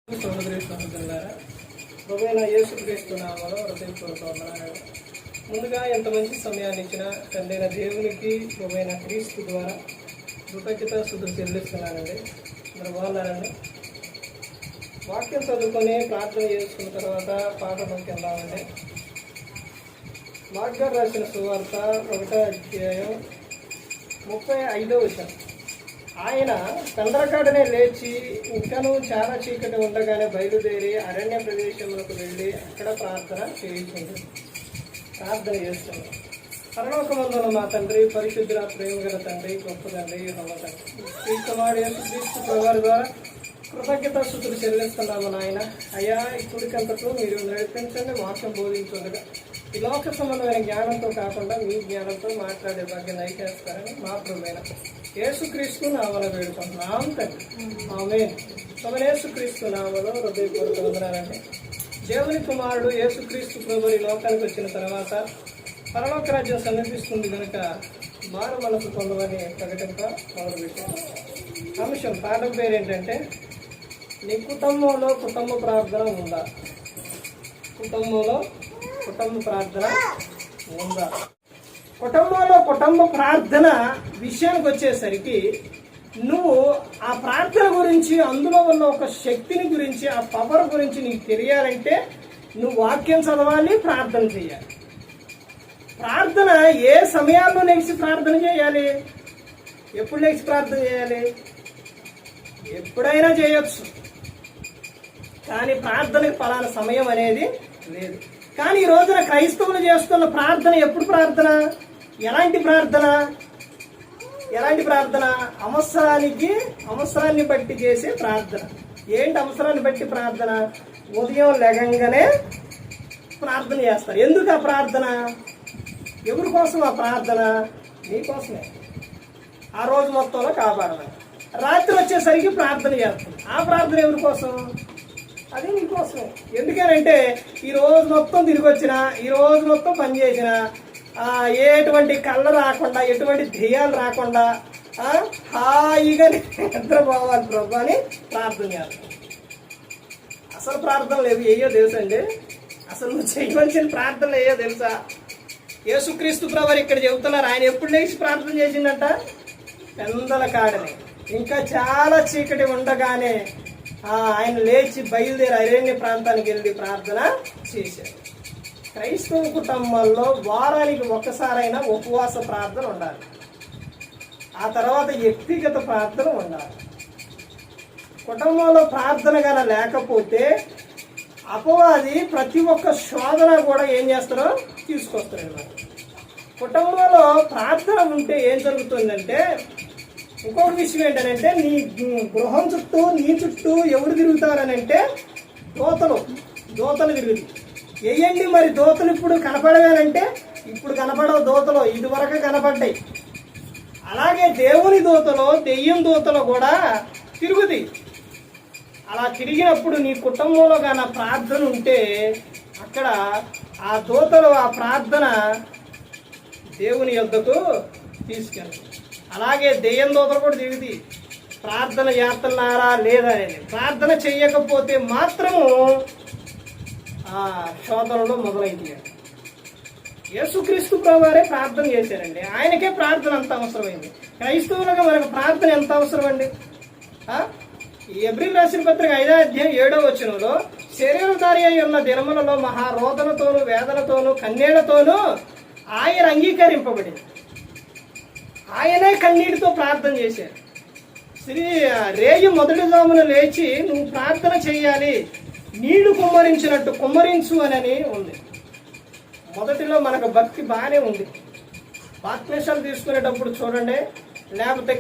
సోదరి సోదరులారా, ప్రభువైన యేసుక్రీస్తు నామములో హృదయపూర్వక వందనాలు. ముందుగా ఎంత మంచి సమయాన్ని ఇచ్చిన తండ్రైన దేవునికి ప్రభువైన క్రీస్తు ద్వారా కృతజ్ఞతాస్తుతులు చెల్లిస్తున్నానండి. మరి బాగున్నారండి. వాక్యం చదువుకొని ప్రార్థన చేసుకున్న తర్వాత పాఠంలోకి వెళ్దామండి. మార్గారు రాసిన సువార్త 1వ అధ్యాయం 35వ వచనం. ఆయన చంద్రకాడనే లేచి ఇంకనూ చాలా చీకటి ఉండగానే బయలుదేరి అరణ్య ప్రదేశములకు వెళ్ళి అక్కడ ప్రార్థన చేస్తుంది. పరలోకమందున మా తండ్రి, పరిశుద్ధుల ప్రేమగల తండ్రి, గొప్ప తండ్రి, యెహోవా తండ్రి, క్రీస్తు ప్రభువారి ద్వారా కృతజ్ఞతాస్తుతులు చెల్లిస్తున్నాము నాయన. అయ్యా, ఇప్పటికంతకు మీరు నడిపించండి, వాక్యం బోధించుండగా ఈ లోక సంబంధమైన జ్ఞానంతో కాకుండా మీ జ్ఞానంతో మాట్లాడే భాగ్యం దయచేస్తారని మా ప్రభువైన యేసుక్రీస్తు నామములో వేడుకుంటున్నాం తండ్రి. ఆమేన్. యేసుక్రీస్తు నామములో హృదయపూర్వక వందనాలండి. దేవుని కుమారుడు యేసుక్రీస్తు ప్రభువు ఈ లోకానికి వచ్చిన తర్వాత పరలోక రాజ్యం సమీపిస్తుంది కనుక మారు మనసు పొందమని ప్రకటింప మొదలుపెట్టాం. అంశం పాఠం పేరు ఏంటంటే, నీ కుటుంబంలో కుటుంబ ప్రార్థన ఉందా? కుటుంబంలో కుటుంబ ప్రార్థన ఉందా? కుటుంబంలో కుటుంబ ప్రార్థన విషయానికి వచ్చేసరికి నువ్వు ఆ ప్రార్థన గురించి, అందులో ఉన్న ఒక శక్తిని గురించి, ఆ పవర్ గురించి నీకు తెలియాలంటే నువ్వు వాక్యం చదవాలి, ప్రార్థన చేయాలి. ప్రార్థన ఏ సమయాల్లో లేచి ప్రార్థన చేయాలి? ఎప్పుడు లేచి ప్రార్థన చేయాలి? ఎప్పుడైనా చేయొచ్చు, కానీ ప్రార్థనకి ఫలానా సమయం అనేది లేదు. కానీ ఈ రోజున క్రైస్తవులు చేస్తున్న ప్రార్థన ఎప్పుడు ప్రార్థన? ఎలాంటి ప్రార్థన? ఎలాంటి ప్రార్థన? అవసరాన్ని బట్టి చేసే ప్రార్థన. ఏంటి అవసరాన్ని బట్టి ప్రార్థన? ఉదయం లెగంగానే ప్రార్థన చేస్తారు. ఎందుకు ఆ ప్రార్థన? ఎవరి కోసం ఆ ప్రార్థన? నీకోసమే. ఆ రోజు మొత్తంలో కాపాడమని. రాత్రి వచ్చేసరికి ప్రార్థన చేస్తాం. ఆ ప్రార్థన ఎవరి కోసం? అది నీకోసమే. ఎందుకనంటే ఈ రోజు మొత్తం తిరిగి వచ్చిన, ఈ రోజు మొత్తం పనిచేసిన, ఎటువంటి కళ్ళ రాకుండా, ఎటువంటి ధ్యేయాలు రాకుండా హాయిగా నిద్రపోవాలి ప్రభు అని ప్రార్థన చేస్తాం. అసలు ప్రార్థనలు ఏయో తెలుసండి. అసలు నువ్వు చేయవలసిన ప్రార్థనలు ఏయో తెలుసా? యేసుక్రీస్తు ప్రభు ఇక్కడ చెబుతున్నారు. ఆయన ఎప్పుడు లేచి ప్రార్థన చేసిందంట? పెందల కాడని. ఇంకా చాలా చీకటి ఉండగానే ఆయన లేచి బయలుదేరి అరణ్య ప్రాంతానికి వెళ్ళి ప్రార్థన చేశారు. క్రైస్తవ కుటుంబాల్లో వారానికి ఒక్కసారైనా ఉపవాస ప్రార్థన ఉండాలి. ఆ తర్వాత వ్యక్తిగత ప్రార్థన ఉండాలి. కుటుంబంలో ప్రార్థన గన లేకపోతే అపవాది ప్రతి ఒక్క శోధన కూడా ఏం చేస్తారో తీసుకొస్తారు. కుటుంబంలో ప్రార్థన ఉంటే ఏం జరుగుతుందంటే, ఇంకొక విషయం ఏంటంటే, నీ గృహం చుట్టూ, నీ చుట్టూ ఎవరు తిరుగుతారనంటే దోతలు తిరుగుతాయి. వేయండి మరి దోతలు ఇప్పుడు కనపడవేనంటే ఇప్పుడు కనపడవు దోతలు, ఇదివరకు కనపడ్డాయి. అలాగే దేవుని దోతలు, దెయ్యం దోతలు కూడా తిరుగుతాయి. అలా తిరిగినప్పుడు నీ కుటుంబంలో కానీ ప్రార్థన ఉంటే అక్కడ ఆ దోతలు ఆ ప్రార్థన దేవుని యొద్దకు తీసుకెళ్తాయి. అలాగే దెయ్యం దోతలు కూడా తిరుగుతాయి. ప్రార్థన చేస్తున్నారా లేదా అనేది. ప్రార్థన చెయ్యకపోతే మాత్రము శోధనలో మొదలైంది. యేసుక్రీస్తు ప్రభువారే ప్రార్థన చేశారండి. ఆయనకే ప్రార్థన అంత అవసరమైంది. క్రైస్తవులుగా మనకు ప్రార్థన ఎంత అవసరం అండి? ఎబ్రిల్ రాసిన పత్రిక 5వ అధ్యాయం 7వ వచనంలో, శరీరధారి అయి ఉన్న దినములలో మహారోదనతోనూ వేదనతోనూ కన్నీళ్లతోనూ ఆయన అంగీకరింపబడింది. ఆయనే కన్నీటితో ప్రార్థన చేశారు. రేయి మొదటి జామున లేచి నువ్వు ప్రార్థన చేయాలి, నీళ్లు కుమ్మరించినట్టు కుమ్మరించు అని ఉంది. మొదటిలో మనకు భక్తి బాగానే ఉంది. బాప్తిస్మాలు తీసుకునేటప్పుడు చూడండి, లేకపోతే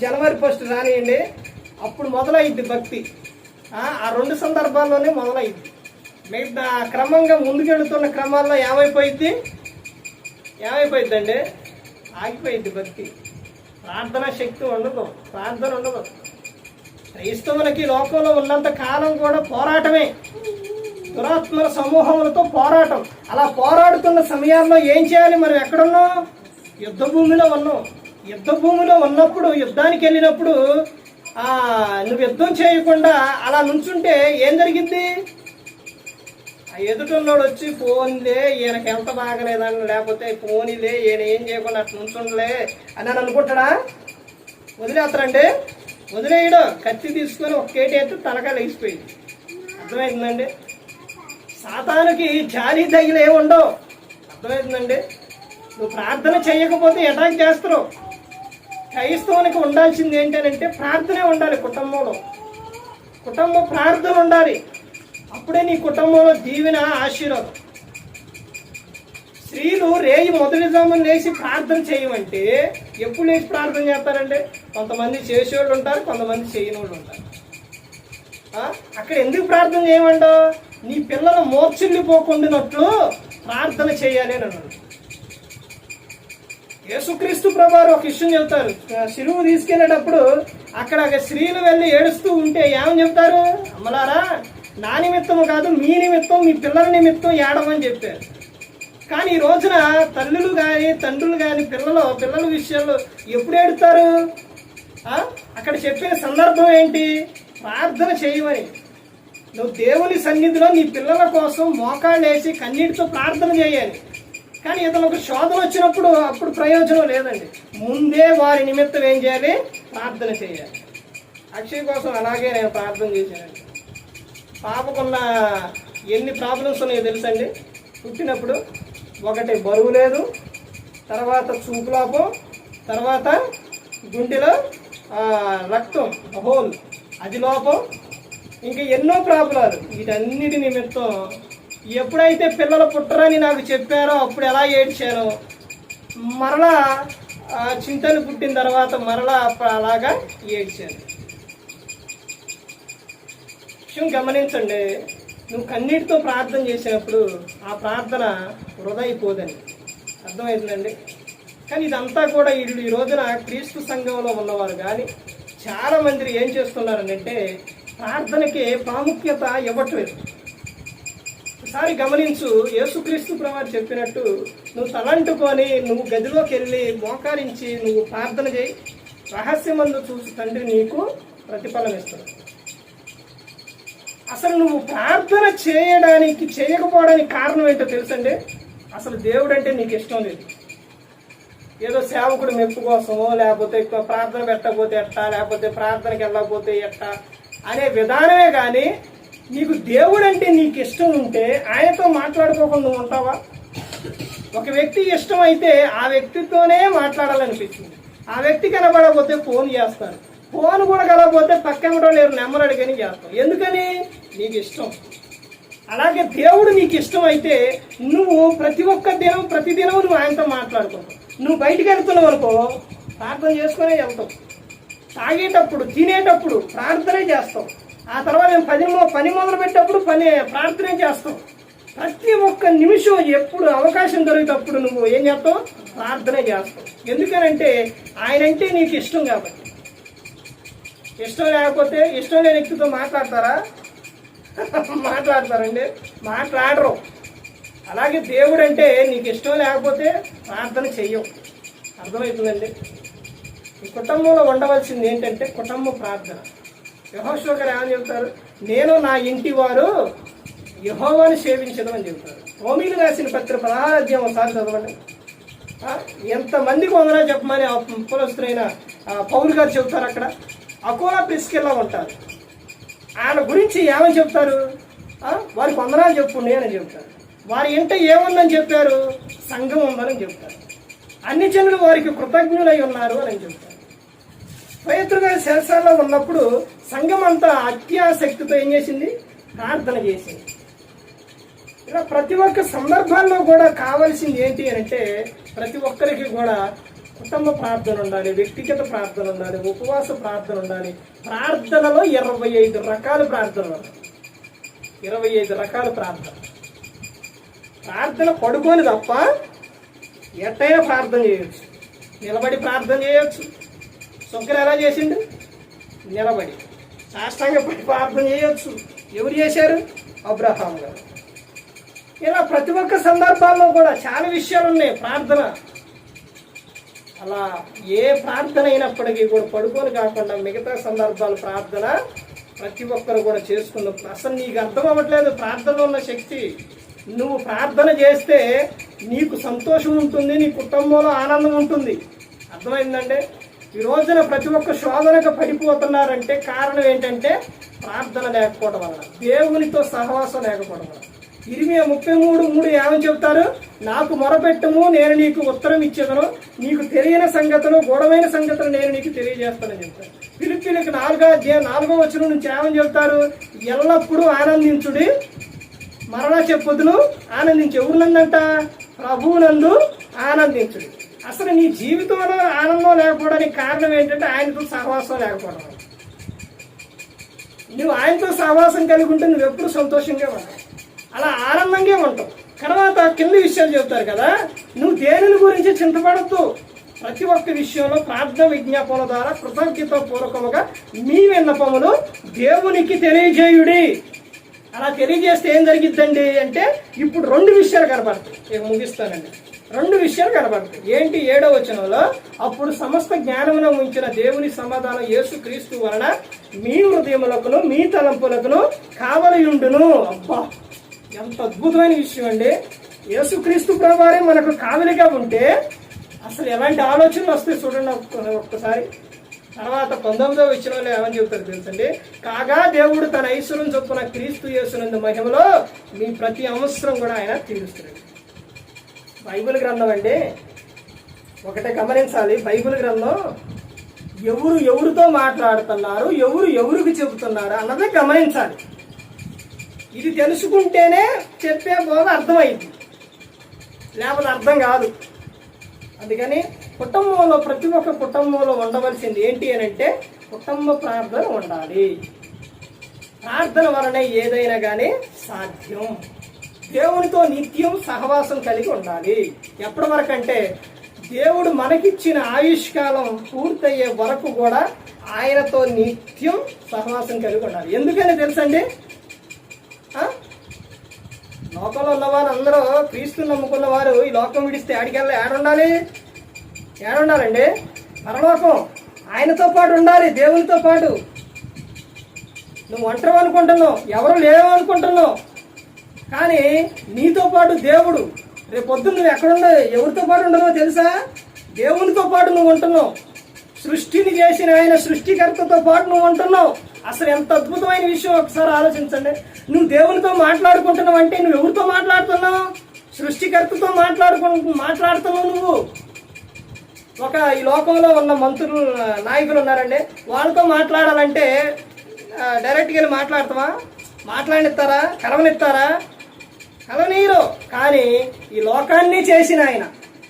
జనవరి 1 రానియండి, అప్పుడు మొదలైద్ది భక్తి. ఆ 2 సందర్భాల్లోనే మొదలైద్ది. మిగతా క్రమంగా ముందుకెళ్తున్న క్రమాల్లో ఏమైపోయిద్దండి? ఆగిపోయింది భక్తి. ప్రార్థన శక్తి ఉండదు, ప్రార్థన ఉండదు. క్రైస్తవులకి లోకంలో ఉన్నంత కాలం కూడా పోరాటమే, దురాత్మల సమూహములతో పోరాటం. అలా పోరాడుతున్న సమయాల్లో ఏం చేయాలి? మనం ఎక్కడున్నాం? యుద్ధ భూమిలో ఉన్నాం. యుద్ధ భూమిలో ఉన్నప్పుడు, యుద్ధానికి వెళ్ళినప్పుడు నువ్వు యుద్ధం చేయకుండా అలా నుంచుంటే ఏం జరిగింది? ఆ ఎదుటిన్నోడు వచ్చి పోన్లే ఈయనకి ఎంత బాగలేదని, లేకపోతే పోనీలే ఈయన ఏం చేయకుండా అట్లా నుంచుండలే అని అని అనుకుంటాడా? వదిలేస్తారండి? వదిలేయడు. కత్తి తీసుకొని ఒక కేటీ ఎత్తి తలకాయ లేచిపోయింది. అర్థమవుతుందండి? సాతానుకి జాలి దగిలు ఏముండవు. అర్థమవుతుందండి? నువ్వు ప్రార్థన చేయకపోతే అటాక్ చేస్తారు. క్రైస్తవునికి ఉండాల్సింది ఏంటంటే ప్రార్థనే ఉండాలి. కుటుంబ ప్రార్థన ఉండాలి. అప్పుడే నీ కుటుంబంలో దీవెన, ఆశీర్వాదం. స్త్రీలు రేయి మొదటి జామున లేచి ప్రార్థన చేయమంటే ఎప్పుడు లేచి ప్రార్థన చేస్తారంటే కొంతమంది చేసేవాళ్ళు ఉంటారు, కొంతమంది చేయని వాళ్ళు ఉంటారు. అక్కడ ఎందుకు ప్రార్థన చేయమంటావు? నీ పిల్లలు మోర్చిల్లిపోకుండానట్లు ప్రార్థన చేయాలి అని అన్నాడు. యేసుక్రీస్తు ప్రభువారు ఒక విషయం చెబుతారు. శిలువు తీసుకెళ్లేటప్పుడు అక్కడ స్త్రీలు వెళ్ళి ఏడుస్తూ ఉంటే ఏమని చెప్తారు? అమ్మలారా, నా నిమిత్తము కాదు మీ నిమిత్తం, మీ పిల్లల నిమిత్తం ఏడవని చెప్పారు. కానీ ఈ రోజున తల్లులు కానీ తండ్రులు కానీ పిల్లల విషయాల్లో ఎప్పుడు ఏడుతారు? అక్కడ చెప్పిన సందర్భం ఏంటి? ప్రార్థన చేయమని. నువ్వు దేవుని సన్నిధిలో నీ పిల్లల కోసం మోకాళ్ళు వేసి కన్నీటితో ప్రార్థన చేయాలి. కానీ ఇతనికి శోధన వచ్చినప్పుడు అప్పుడు ప్రయోజనం లేదండి. ముందే వారి నిమిత్తం ఏం చేయాలి? ప్రార్థన చేయాలి. అక్షయ్ కోసం అలాగే నేను ప్రార్థన చేశానండి. పాపకున్న ఎన్ని ప్రాబ్లమ్స్ ఉన్నాయో తెలుసండి. పుట్టినప్పుడు ఒకటి బరువు లేదు, తర్వాత చూపు లోపం, తర్వాత గుండెలో రక్తం హోల్ అది లోపం, ఇంకా ఎన్నో ప్రాబ్లాలు. వీటన్నిటి నిమిత్తం ఎప్పుడైతే పిల్లలు పుట్టరని నాకు చెప్పారో అప్పుడు ఎలా ఏడ్చానో, మరలా చింతలు పుట్టిన తర్వాత మరలా అలాగా ఏడ్చాను. విషయం గమనించండి. నువ్వు కన్నీటితో ప్రార్థన చేసినప్పుడు ఆ ప్రార్థన వృధా అయిపోదండి. అర్థమవుతుందండి? కానీ ఇదంతా కూడా వీళ్ళు ఈ రోజున క్రీస్తు సంఘంలో ఉన్నవారు కానీ చాలా మంది ఏం చేస్తున్నారనంటే ప్రార్థనకి ప్రాముఖ్యత ఇవ్వట్లేదు. ఒకసారి గమనించు. యేసుక్రీస్తు ప్రభువారు చెప్పినట్టు నువ్వు తలంటుకొని నువ్వు గదిలోకి వెళ్ళి మోకారించి నువ్వు ప్రార్థన చేయి, రహస్యమందు చూసి తండ్రి నీకు ప్రతిఫలం ఇస్తాడు. అసలు నువ్వు ప్రార్థన చేయకపోవడానికి కారణం ఏంటో తెలుసండి? అసలు దేవుడు అంటే నీకు ఇష్టం లేదు. ఏదో సేవకుడు మెప్పు కోసమో, లేకపోతే ప్రార్థన పెట్టకపోతే ఎట్టా, లేకపోతే ప్రార్థనకి వెళ్ళకపోతే ఎట్టా అనే విధానమే కానీ నీకు దేవుడు అంటే నీకు ఇష్టం ఉంటే ఆయనతో మాట్లాడుకోకుండా నువ్వు ఉంటావా? ఒక వ్యక్తి ఇష్టం అయితే ఆ వ్యక్తితోనే మాట్లాడాలనిపిస్తుంది. ఆ వ్యక్తి కనబడకపోతే ఫోన్ చేస్తారు. ఫోన్ కూడా కలగకపోతే పక్కన లేరు నెంబర్ అడిగని చేస్తావు. ఎందుకని? నీకు ఇష్టం. అలాగే దేవుడు నీకు ఇష్టం అయితే నువ్వు ప్రతిదినం నువ్వు ఆయనతో మాట్లాడుకుంటావు. నువ్వు బయటికి వెళ్తున్నావు అనుకో, ప్రార్థన చేసుకునే వెళ్తావు. తాగేటప్పుడు, తినేటప్పుడు ప్రార్థనే చేస్తావు. ఆ తర్వాత పని మొదలు పెట్టేటప్పుడు ప్రార్థనే చేస్తావు. ప్రతి ఒక్క నిమిషం ఎప్పుడు అవకాశం దొరికేటప్పుడు నువ్వు ఏం చేస్తావు? ప్రార్థనే చేస్తావు. ఎందుకనంటే ఆయనంటే నీకు ఇష్టం కాబట్టి. ఇష్టం లేకపోతే ఇష్టం లేని వ్యక్తితో మాట్లాడతారా? మాట్లాడతారండి? మాట్లాడరు. అలాగే దేవుడు అంటే నీకు ఇష్టం లేకపోతే ప్రార్థన చెయ్యవు. అర్థమవుతుందండి? ఈ కుటుంబంలో ఉండవలసింది ఏంటంటే కుటుంబ ప్రార్థన. యెహోషువ గారు ఏమని చెప్తారు? నేను నా ఇంటి వారు యెహోవాను సేవించడం అని చెప్తారు. రోమీలు రాసిన పత్రిక 16వ అధ్యాయం ఒకసారి చదవండి. ఎంతమందికి వందనా చెప్పమని అపోస్తలుడైన పౌలు గారు చెప్తారు. అక్కడ అకోలా ప్రిస్కిల్లా ఉంటారు. ఆయన గురించి ఏమని చెప్తారు? వారికి వందనాలు చెప్పుండే అని చెప్తారు. వారి ఇంట ఏముందని చెప్పారు? సంఘం ఉందని చెప్తారు. అన్ని జనులు వారికి కృతజ్ఞులై ఉన్నారు అని చెప్తారు. పేతురు గారి సెల్సాల్లో ఉన్నప్పుడు సంఘం అంతా అత్యాసక్తితో ఏం చేసింది? ప్రార్థన చేసింది. ఇలా ప్రతి ఒక్క సందర్భాల్లో కూడా కావాల్సింది ఏంటి అంటే ప్రతి ఒక్కరికి కూడా కుటుంబ ప్రార్థన ఉండాలి, వ్యక్తిగత ప్రార్థన ఉండాలి, ఉపవాస ప్రార్థన ఉండాలి. ప్రార్థనలో 25 రకాల ప్రార్థనలు ఉన్నాయి. 25 రకాల ప్రార్థన. ప్రార్థన పడుకొని తప్ప ఎట్టయినా ప్రార్థన చేయొచ్చు. నిలబడి ప్రార్థన చేయొచ్చు. శంకరు ఎలా చేసిండు? నిలబడి సాష్టాంగపడి ప్రార్థన చేయొచ్చు. ఎవరు చేశారు? అబ్రహాం గారు. ఇలా ప్రతి ఒక్క సందర్భాల్లో కూడా చాలా విషయాలు ఉన్నాయి. ప్రార్థన అలా ఏ ప్రార్థన అయినప్పటికీ కూడా పడుకొని కాకుండా మిగతా సందర్భాల ప్రార్థన ప్రతి ఒక్కరు కూడా చేసుకుందాం. అసలు నీకు అర్థం అవ్వట్లేదు ప్రార్థనలో ఉన్న శక్తి. నువ్వు ప్రార్థన చేస్తే నీకు సంతోషం ఉంటుంది, నీ కుటుంబంలో ఆనందం ఉంటుంది. అర్థమైందంటే ఈ రోజున ప్రతి ఒక్క శోధనకు పడిపోతున్నారంటే కారణం ఏంటంటే ప్రార్థన లేకపోవడం వలన, దేవునితో సహవాసం లేకపోవడం వలన. 33:3 ఏమని చెబుతారు? నాకు మొరపెట్టము, నేను నీకు ఉత్తరం ఇచ్చేదను, నీకు తెలియని సంగతులు గూఢమైన సంగతులు నేను నీకు తెలియజేస్తానని చెప్తాను. ఫిలిప్పీయులకు 4వ వచనం నుంచి ఏమని చెబుతారు? ఎల్లప్పుడూ ఆనందించుడి, మరలా చెప్పొద్దును ఆనందించు. ఎవరినందంట? ప్రభువునందు ఆనందించుడి. అసలు నీ జీవితంలో ఆనందం లేకపోవడానికి కారణం ఏంటంటే ఆయనతో సహవాసం లేకపోవడం. నువ్వు ఆయనతో సహవాసం కలిగి ఉంటే నువ్వు ఎప్పుడు సంతోషంగా ఉంటావు, అలా ఆనందంగా ఉంటావు. తర్వాత కింద విషయాలు చెబుతారు కదా, నువ్వు దేనిని గురించి చింతపడద్దు, ప్రతి ఒక్క విషయంలో ప్రార్థన విజ్ఞాపన ద్వారా కృతజ్ఞత పూర్వకముగా మీ విన్నపములు దేవునికి తెలియజేయుడి. అలా తెలియజేస్తే ఏం జరిగిద్దండి అంటే ఇప్పుడు 2 విషయాలు కనబడతాయి. నేను ముగిస్తానండి. 2 విషయాలు కనబడతాయి. ఏంటి? 7వ వచనంలో, అప్పుడు సమస్త జ్ఞానమును ఉంచిన దేవుని సమాధానం యేసుక్రీస్తు వలన మీ హృదయములకును మీ తలంపులకును కావలియుండును. అబ్బా, ఎంత అద్భుతమైన విషయం అండి. యేసుక్రీస్తు ప్రభువారే మనకు కావలిగా ఉంటే అసలు ఎలాంటి ఆలోచనలు వస్తాయి చూడండి ఒక్కసారి. తర్వాత 19వ వచనంలో ఏమని చెబుతారు తెలుసండి? కాగా దేవుడు తన ఐశ్వర్యం చొప్పున క్రీస్తు యేసునందు మహిమలో మీ ప్రతి అవసరం కూడా ఆయన తీరుస్తున్నాడు. బైబిల్ గ్రంథం అండి, ఒకటే గమనించాలి. బైబిల్ గ్రంథం ఎవరితో మాట్లాడుతున్నారు, ఎవరికి చెబుతున్నారు అన్నదే గమనించాలి. ఇది తెలుసుకుంటేనే చెప్పే బోధ అర్థమైంది, లేకపోతే అర్థం కాదు. అందుకని కుటుంబంలో ప్రతి ఒక్క కుటుంబంలో ఉండవలసింది ఏంటి అని అంటే కుటుంబ ప్రార్థన ఉండాలి. ప్రార్థన వలన ఏదైనా కానీ సాధ్యం. దేవునితో నిత్యం సహవాసం కలిగి ఉండాలి. ఎప్పటి వరకు అంటే దేవుడు మనకిచ్చిన ఆయుష్కాలం పూర్తయ్యే వరకు కూడా ఆయనతో నిత్యం సహవాసం కలిగి ఉండాలి. ఎందుకని తెలుసండి? లోకంలో ఉన్నవారు అందరూ క్రీస్తుని నమ్ముకున్న వారు ఈ లోకం విడిస్తే ఆడికెళ్ళి ఏడుండాలండి? పరలోకం. ఆయనతో పాటు ఉండాలి, దేవునితో పాటు. నువ్వు ఒంటరి అనుకుంటున్నావు, ఎవరు లేవు అనుకుంటున్నావు, కానీ నీతో పాటు దేవుడు. రేపొద్దు నువ్వు ఎక్కడుండవు, ఎవరితో పాటు ఉండవో తెలుసా? దేవునితో పాటు నువ్వు ఉంటున్నావు. సృష్టిని చేసిన ఆయన సృష్టికర్తతో పాటు నువ్వు ఉంటున్నావు. అసలు ఎంత అద్భుతమైన విషయం ఒకసారి ఆలోచించండి. నువ్వు దేవునితో మాట్లాడుకుంటున్నావు అంటే నువ్వు ఎవరితో మాట్లాడుతున్నావు? సృష్టికర్తతో మాట్లాడుతున్నావు నువ్వు. ఈ లోకంలో ఉన్న మంత్రులు, నాయకులు ఉన్నారండి, వాళ్ళతో మాట్లాడాలంటే డైరెక్ట్గా వెళ్ళి మాట్లాడతావా? మాట్లాడిస్తారా? కలవనిస్తారా? కలవనీరు. కానీ ఈ లోకాన్ని చేసిన ఆయన,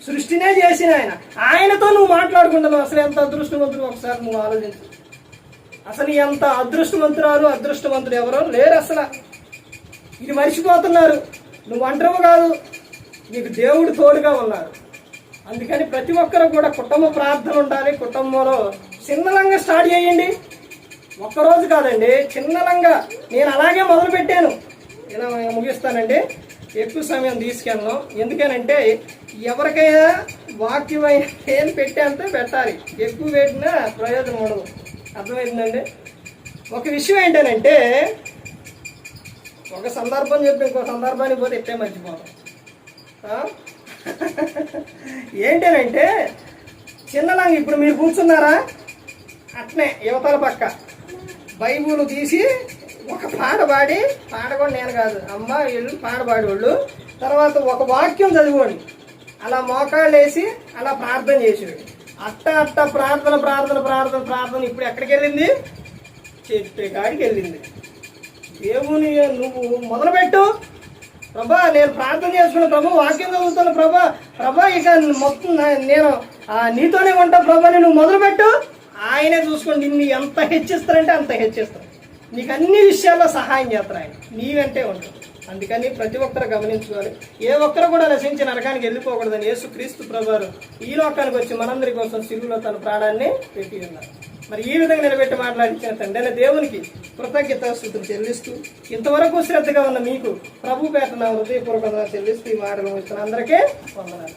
సృష్టినే చేసిన ఆయనతో నువ్వు మాట్లాడుకుంటున్నావు. అసలు ఎంత అదృష్టవంతుడు ఒకసారి నువ్వు ఆలోచించు. అసలు ఎంత అదృష్టవంతుడు ఎవరో లేరు అసలు. ఇది మర్చిపోతున్నారు. నువ్వు ఒంటరివి కాదు, నీకు దేవుడు తోడుగా ఉన్నారు. అందుకని ప్రతి ఒక్కరు కూడా కుటుంబ ప్రార్థన ఉండాలి. కుటుంబంలో చిన్నలంగా స్టార్ట్ చేయండి. ఒక్కరోజు కాదండి, చిన్నలంగా. నేను అలాగే మొదలు పెట్టాను. ఇలా ముగిస్తానండి, ఎక్కువ సమయం తీసుకెళ్ళను. ఎందుకనంటే ఎవరికైనా వాక్యమైన ఏం పెట్టేంతే పెట్టాలి, ఎక్కువ పెట్టినా ప్రయోజనం ఉండదు. అర్థమైందండి? ఒక విషయం ఏంటనంటే, ఒక సందర్భం చెప్పి ఇంకో సందర్భానికి పోతే ఎట్టే మర్చిపోతాం. ఏంటనంటే చిన్నలాగా ఇప్పుడు మీరు కూర్చున్నారా, అట్నే యువతల పక్క బైబుల్ తీసి ఒక పాట పాడి, పాట కూడా నేను కాదు, అమ్మ వీళ్ళు పాట పాడేవాళ్ళు, తర్వాత ఒక వాక్యం చదిவோండి, అలా మోకాళ్ళు వేసి అలా ప్రార్థన చేసేవాడు. అట్ట ప్రార్థన ఇప్పుడు ఎక్కడికి వెళ్ళింది? చెప్పే కాడికి వెళ్ళింది. దేవుని నువ్వు మొదలుపెట్టు. ప్రభా నేను ప్రార్థన చేసుకున్నా, ప్రభా వాక్యం చదువుతాను, ప్రభా ఇక మొత్తం నేను నీతోనే ఉంటా ప్రభా, నువ్వు మొదలుపెట్టు. ఆయనే చూసుకోండి, నిన్ను ఎంత హెచ్చిస్తారంటే అంత హెచ్చిస్తారు. నీకు అన్ని విషయాల్లో సహాయం చేస్తారు ఆయన, నీ వెంటే ఉంటాడు. అందుకని ప్రతి ఒక్కరు గమనించుకోవాలి. ఏ ఒక్కరు కూడా నశించి నరకానికి వెళ్ళిపోకూడదని యేసుక్రీస్తు ప్రభువారు ఈ లోకానికి వచ్చి మనందరి కోసం సిలువలో తన ప్రాణాన్ని పెట్టి ఉన్నారు. మరి ఈ విధంగా నిలబెట్టి మాట్లాడించిన తండ్రి దేవునికి కృతజ్ఞతాస్తుతులు చెల్లిస్తూ, ఇంతవరకు శ్రద్ధగా ఉన్న మీకు ప్రభు పేట నా హృదయపూర్వకంగా చెల్లిస్తూ ఈ మాటలు ఇస్తున్న అందరికీ వందనాలు.